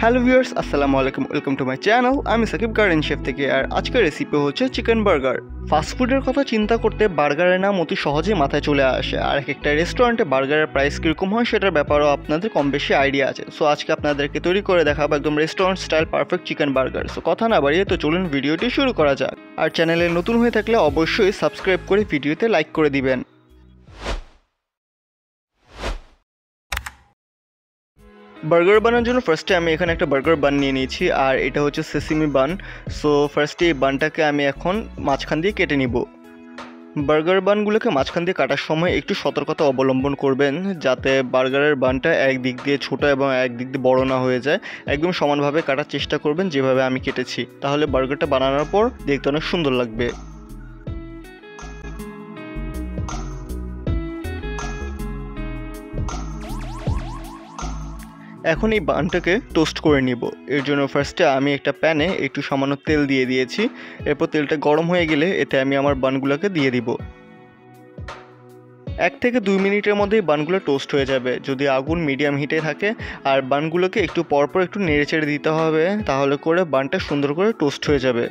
Hello viewers, আসসালামু আলাইকুম। Welcome to my channel. আমি সাকিব গার্ডেন শেফ থেকে। আর আজকের রেসিপি হচ্ছে চিকেন বার্গার। ফাস্টফুডের কথা চিন্তা করতে বার্গারের নাম অতি সহজেই মাথায় চলে আসে। আর একটা রেস্টুরেন্টে বার্গারের প্রাইস কীরকম হয় সেটার ব্যাপারেও আপনাদের কম বেশি আইডিয়া আছে। সো আজকে আপনাদেরকে তৈরি করে দেখাবো একদম restaurant style perfect chicken burger. So কথা না বাড়িয়ে তো চলুন ভিডিওটি শুরু করা যাক। আর চ্যানেলে নতুন হয়ে থাকলে অবশ্যই সাবস্ক্রাইব করে ভিডিওতে লাইক করে দিবেন। বার্গার বানানোর জন্য ফার্স্টে আমি এখানে একটা বার্গার বান নিয়ে নিয়েছি, আর এটা হচ্ছে সেসিমি বান। সো ফার্স্টে এই বানটাকে আমি এখন মাঝখান দিয়ে কেটে নিব। বার্গার বানগুলোকে মাঝখান দিয়ে কাটার সময় একটু সতর্কতা অবলম্বন করবেন, যাতে বার্গারের বানটা একদিক দিয়ে ছোটো এবং একদিক দিয়ে বড় না হয়ে যায়। একদম সমানভাবে কাটার চেষ্টা করবেন যেভাবে আমি কেটেছি, তাহলে বার্গারটা বানানোর পর দেখতে অনেক সুন্দর লাগবে। এখন এই বানটাকে টোস্ট করে নিব। এর জন্য ফার্স্টে আমি একটা প্যানে একটু সামান্য তেল দিয়ে দিয়েছি। এরপর তেলটা গরম হয়ে গেলে এতে আমি আমার বানগুলোকে দিয়ে দিব। 1 থেকে 2 মিনিটের মধ্যেই বানগুলো টোস্ট হয়ে যাবে, যদি আগুন মিডিয়াম হিটে থাকে। আর বানগুলোকে একটু পরপর একটু নেড়ে চেড়ে দিতে হবে, তাহলে করে বানটা সুন্দর করে টোস্ট হয়ে যাবে।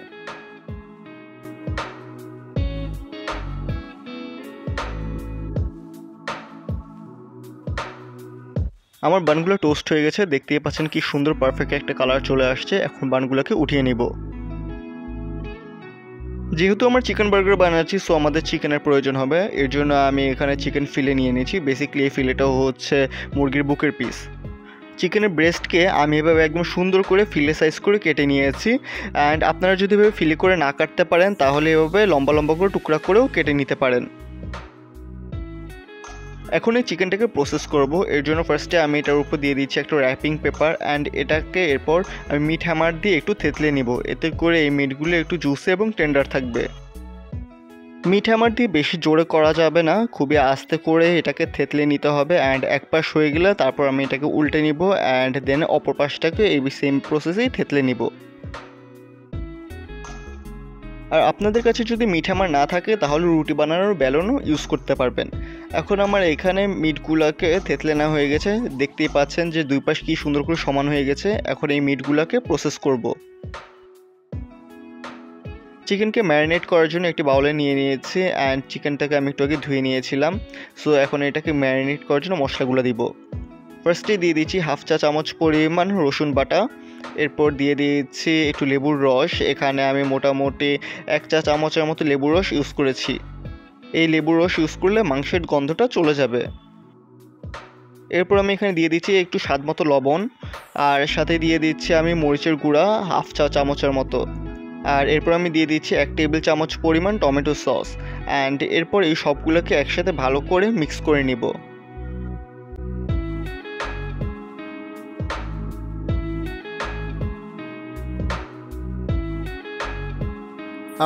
আমার বানগুলো টোস্ট হয়ে গেছে, দেখতেই পাচ্ছেন কি সুন্দর পারফেক্ট একটা কালার চলে আসছে। এখন বানগুলোকে উঠিয়ে নিব। যেহেতু আমার চিকেন বার্গার বানাচ্ছি, সো আমাদের চিকেনের প্রয়োজন হবে। এর জন্য আমি এখানে চিকেন ফিলে নিয়ে নিয়েছি। বেসিক্যালি এই ফিলেটাও হচ্ছে মুরগির বুকের পিস। চিকেনের ব্রেস্টকে আমি এভাবে একদম সুন্দর করে ফিলে সাইজ করে কেটে নিয়েছি। অ্যান্ড আপনারা যদি এভাবে ফিলে করে না কাটতে পারেন, তাহলে এভাবে লম্বা লম্বা করে টুকরা করেও কেটে নিতে পারেন। এখন এই চিকেনটাকে প্রসেস করব। এর জন্য ফার্স্টে আমি এটার উপর দিয়ে দিচ্ছি একটা র্যাপিং পেপার, অ্যান্ড এটাকে এরপর আমি মিট হ্যামার দিয়ে একটু থেতলে নিব, এতে করে এই মিটগুলো একটু জুসি এবং টেন্ডার থাকবে। মিট হ্যামার দিয়ে বেশি জোরে করা যাবে না, খুবই আস্তে করে এটাকে থেতলে নিতে হবে। অ্যান্ড এক পাশ হয়ে গেলে তারপর আমি এটাকে উল্টে নিব, অ্যান্ড দেন অপর পাশটাকে এই সেম প্রসেসেই থেতলে নিব। আর আপনাদের কাছে যদি মিট হ্যামার না থাকে, তাহলে রুটি বানানোর বেলনও ইউজ করতে পারবেন। এখন আমার এখানে মিটগুলোকে থেতলে নেওয়া হয়ে গেছে, দেখতেই পাচ্ছেন যে দুই পাশ কি সুন্দর করে সমান হয়ে গেছে। এখন এই মিটগুলোকে প্রসেস করব। চিকেনকে ম্যারিনেট করার জন্য একটি বাউলে নিয়ে নিয়েছি, অ্যান্ড চিকেনটাকে আমি একটু আগে ধুয়ে নিয়েছিলাম। সো এখন এটাকে ম্যারিনেট করার জন্য মশলাগুলো দিব। ফার্স্টে দিয়ে দিচ্ছি 1/2 চা চামচ পরিমাণ রসুন বাটা। এরপর দিয়ে দিচ্ছি একটু লেবুর রস। এখানে আমি মোটামুটি 1 চা চামচের মতো লেবুর রস ইউজ করেছি। এই লেবুর রস ইউজ করলে মাংসের গন্ধটা চলে যাবে। এরপর আমি এখানে দিয়ে দিচ্ছি একটু স্বাদ মতো লবণ, আর সাথে দিয়ে দিচ্ছি আমি মরিচের গুঁড়া 1/2 চা চামচের মতো। আর এরপর আমি দিয়ে দিচ্ছি 1 টেবিল চামচ পরিমাণ টমেটো সস। অ্যান্ড এরপর এই সবগুলোকে একসাথে ভালো করে মিক্স করে নিব।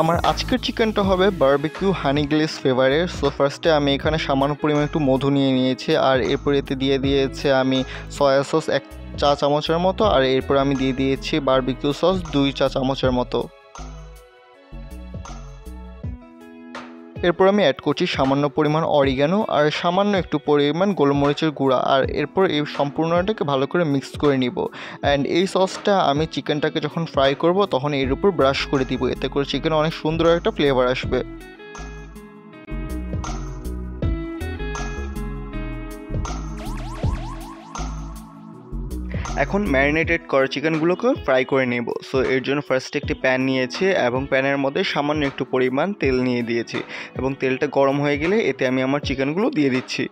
আমার আজকের চিকেনটা হবে বারবিকিউ হানি গ্লেজ ফ্লেভারের। সো ফার্স্টে আমি এখানে সামান্য পরিমাণ একটু মধু নিয়ে নিয়েছি, আর এরপর এতে দিয়ে দিয়েছে আমি সয়া সস 1 চা চামচের মতো, আর এরপর আমি দিয়ে দিয়েছি বারবিকিউ সস 2 চা চামচের মতো। এরপর আমি অ্যাড করছি সামান্য পরিমাণ অরিগানো আর সামান্য একটু পরিমাণ গোলমরিচের গুঁড়া। আর এরপর এই সম্পূর্ণটাকে ভালো করে মিক্স করে নিব। অ্যান্ড এই সসটা আমি চিকেনটাকে যখন ফ্রাই করব তখন এর উপর ব্রাশ করে দিব, এতে করে চিকেনে অনেক সুন্দর একটা ফ্লেভার আসবে। এখন ম্যারিনেটেড করা চিকেনগুলোকে ফ্রাই করে নেব। সো এর জন্য ফার্স্টে একটি প্যান নিয়েছি এবং প্যানের মধ্যে সামান্য একটু পরিমাণ তেল নিয়ে দিয়েছি, এবং তেলটা গরম হয়ে গেলে এতে আমি আমার চিকেনগুলো দিয়ে দিচ্ছি।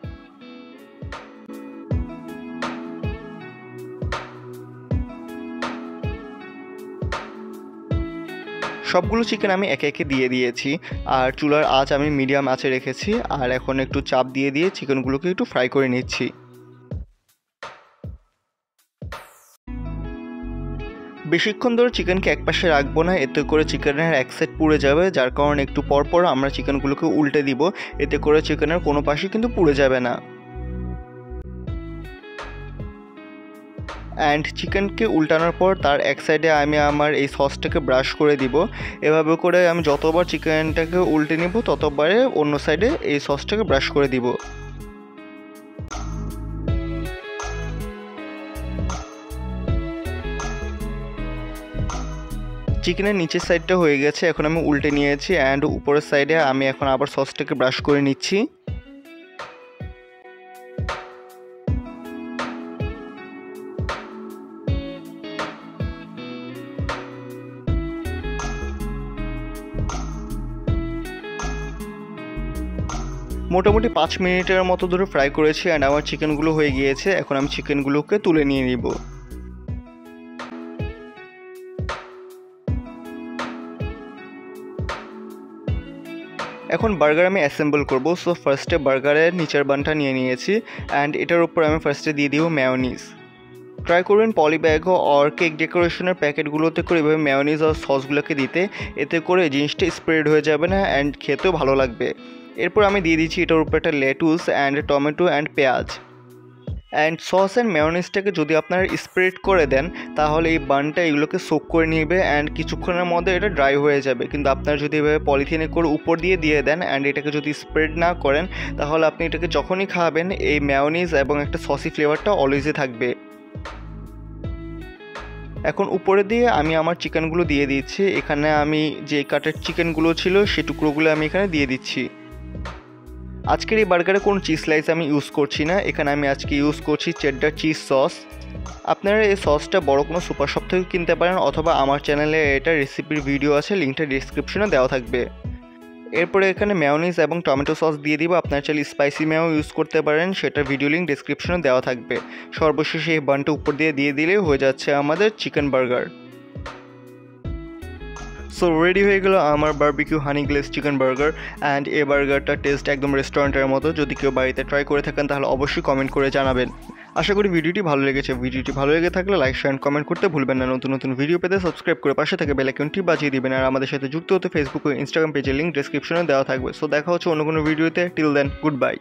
সবগুলো চিকেন আমি একে একে দিয়ে দিয়েছি, আর চুলার আঁচ আমি মিডিয়াম আঁচে রেখেছি। আর এখন একটু চাপ দিয়ে দিয়ে চিকেনগুলোকে একটু ফ্রাই করে নিচ্ছি। বেশিক্ষণ ধরে চিকেনকে একপাশে রাখবো না, এতে করে চিকেনের এক সাইড পুড়ে যাবে। যার কারণে একটু পরপর আমরা চিকেনগুলোকে উল্টে দিব, এতে করে চিকেনের কোনো পাশে কিন্তু পুড়ে যাবে না। অ্যান্ড চিকেনকে উল্টানোর পর তার এক সাইডে আমি আমার এই সসটাকে ব্রাশ করে দিব। এভাবে করে আমি যতবার চিকেনটাকে উল্টে নিব ততবারে অন্য সাইডে এই সসটাকে ব্রাশ করে দিব। চিকেনের নিচের সাইডটা হয়ে গেছে, এখন আমি উল্টে নিয়েছি অ্যান্ড উপরের সাইডে আমি এখন আবার সসটাকে ব্রাশ করে নিচ্ছি। মোটামুটি 5 মিনিটের মতো ধরে ফ্রাই করেছি অ্যান্ড আমার চিকেনগুলো হয়ে গিয়েছে। এখন আমি চিকেনগুলোকে তুলে নিয়ে নিব। এখন বার্গার আমি অ্যাসেম্বল করব। সো ফার্স্টে বার্গারের নিচের বানটা নিয়ে নিয়েছি অ্যান্ড এটার উপর আমি ফার্স্টে দিয়ে দিব মেয়োনিজ। ট্রাই করবেন পলিব্যাগ অর কেক ডেকোরেশনের প্যাকেটগুলোতে করে এভাবে মেয়োনিজ আর সসগুলোকে দিতে, এতে করে জিনিসটা স্প্রেড হয়ে যাবে না অ্যান্ড খেতেও ভালো লাগবে। এরপর আমি দিয়ে দিচ্ছি এটার উপর একটা লেটুস অ্যান্ড টমেটো অ্যান্ড পেঁয়াজ। অ্যান্ড সস অ্যান্ড মেয়োনিজটাকে যদি আপনারা স্প্রেড করে দেন তাহলে এই বানটা এগুলোকে সোক করে নেবে অ্যান্ড কিছুক্ষণের মধ্যে এটা ড্রাই হয়ে যাবে। কিন্তু আপনারা যদি এভাবে পলিথিনে করে উপর দিয়ে দেন অ্যান্ড এটাকে যদি স্প্রেড না করেন তাহলে আপনি এটাকে যখনই খাবেন এই মেয়োনিজ এবং একটা সসি ফ্লেভারটা অলওয়েজই থাকবে। এখন উপরে দিয়ে আমি আমার চিকেনগুলো দিয়ে দিচ্ছি। এখানে আমি যে কাটের চিকেনগুলো ছিল সে টুকরোগুলো আমি এখানে দিয়ে দিচ্ছি। আজকের এই বার্গারে কোনো চিজ স্লাইস আমি ইউজ করছি না, এখানে আমি আজকে ইউজ করছি চেডডার চিজ সস। আপনারা এই সসটা বড় কোনো সুপার শপ থেকে কিনতে পারেন অথবা আমার চ্যানেলে এটা রেসিপির ভিডিও আছে, লিঙ্কটা ডিসক্রিপশনে দেওয়া থাকবে। এরপরে এখানে মেয়োনিজ এবং টমেটো সস দিয়ে দিব। আপনারা চাইলে স্পাইসি মেয়ো ইউজ করতে পারেন, সেটার ভিডিও লিঙ্ক ডিসক্রিপশনে দেওয়া থাকবে। সর্বশেষে এই বানটা উপর দিয়ে দিলেই হয়ে যাচ্ছে আমাদের চিকেন বার্গার। সো রেডি হয়ে গেল আমার barbecue honey glaze chicken burger and এই বার্গারটা টেস্ট একদম রেস্টুরেন্টের মতো। যদি কেউ বাড়িতে ট্রাই করে থাকেন তাহলে অবশ্যই কমেন্ট করে জানাবেন। আশা করি ভিডিওটি ভালো লেগেছে। ভিডিওটি ভালো লেগে থাকলে লাইক শেয়ার কমেন্ট করতে ভুলবেন না। নতুন নতুন ভিডিও পেতে সাবস্ক্রাইব করে পাশে থেকে বেল আইকনটি বাজিয়ে দিবেন। আর আমাদের সাথে যুক্ত হতে ফেসবুক ও ইনস্টাগ্রাম পেজের লিঙ্ক ডেসক্রিপশনে দেওয়া থাকবে। সো দেখা হচ্ছে অন্য কোনো ভিডিওতে। Till then, good by.